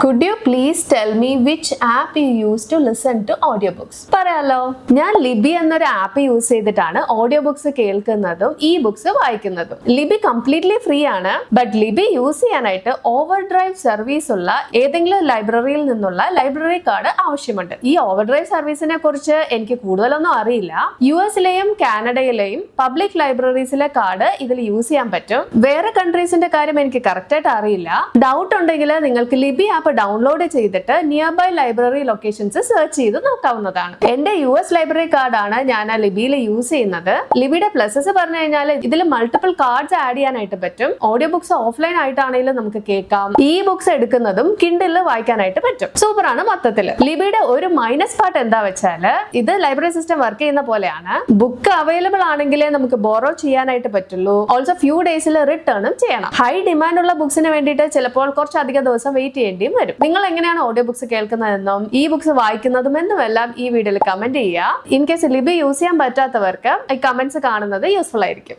Could you please tell me which app you use to listen to audiobooks? പറയാലോ, ഞാൻ ലിബി എന്നൊരു app use ചെയ്തിട്ടാണ് audio books കേൾക്കുന്നതും ഈ ബുക്സ് വായിക്കുന്നതും. ലിബി കംപ്ലീറ്റ്ലി ഫ്രീ ആണ്. ബട്ട് ലിബി യൂസ് ചെയ്യാനായിട്ട് ഓവർ ഡ്രൈവ് സർവീസ് ഉള്ള ഏതെങ്കിലും ലൈബ്രറിയിൽ നിന്നുള്ള ലൈബ്രറി കാർഡ് ആവശ്യമുണ്ട്. ഈ ഓവർ ഡ്രൈവ് സർവീസിനെ കുറിച്ച് എനിക്ക് കൂടുതലൊന്നും അറിയില്ല. US-ലെയും കാനഡയിലെയും പബ്ലിക് ലൈബ്രറീസിലെ കാർഡ് ഇതിൽ യൂസ് ചെയ്യാൻ പറ്റും. വേറെ കൺട്രീസിന്റെ കാര്യം എനിക്ക് കറക്റ്റ് ആയിട്ട് അറിയില്ല. ഡൗട്ട് ഉണ്ടെങ്കിൽ നിങ്ങൾക്ക് ലിബി ആപ്പ് ഡൗൺലോഡ് ചെയ്തിട്ട് nearby library locations search ചെയ്ത് നോക്കാവുന്നതാണ്. എന്റെ US ലൈബ്രറി കാർഡാണ് ഞാൻ ആ ലിബിയിൽ യൂസ് ചെയ്യുന്നത്. ലിബിയുടെ പ്ലസസ് പറഞ്ഞു കഴിഞ്ഞാൽ ഇതിൽ മൾട്ടിപ്പിൾ കാർഡ്സ് ആഡ് ചെയ്യാനായിട്ട് പറ്റും. ഓഡിയോ ബുക്സ് ഓഫ്ലൈൻ ആയിട്ടാണെങ്കിലും നമുക്ക് കേൾക്കാം. ഈ ബുക്സ് എടുക്കുന്നതും കിൻഡിലിൽ വായിക്കാനായിട്ട് പറ്റും. സൂപ്പർ ആണ് മൊത്തത്തിൽ. ലിബിയുടെ ഒരു മൈനസ് പാർട്ട് എന്താ വെച്ചാൽ ഇത് ലൈബ്രറി സിസ്റ്റം വർക്ക് ചെയ്യുന്ന പോലെയാണ്. ബുക്ക് അവൈലബിൾ ആണെങ്കിലേ നമുക്ക് ബോറോ ചെയ്യാനായിട്ട് പറ്റുള്ളൂ. ഓൾസോ ഫ്യൂ ഡേയ്സിൽ റിട്ടേണും ചെയ്യണം. ഹൈ ഡിമാൻഡ് ഉള്ള ബുക്സിന് വേണ്ടിയിട്ട് ചിലപ്പോൾ കുറച്ചധികം ദിവസം വെയിറ്റ് ചെയ്യേണ്ടിയും വരും. നിങ്ങൾ എങ്ങനെയാണ് ഓഡിയോ ബുക്സ് കേൾക്കുന്നതെന്നും ഈ ബുക്സ് വായിക്കുന്നതും എന്നുമെല്ലാം ഈ വീഡിയോയിൽ കമന്റ് ചെയ്യുക. ഇൻ കേസ് ലിബി യൂസ് ചെയ്യാൻ പറ്റാത്തവർക്ക് ഈ കമന്റ്സ് കാണുന്നത് യൂസ്ഫുൾ ആയിരിക്കും.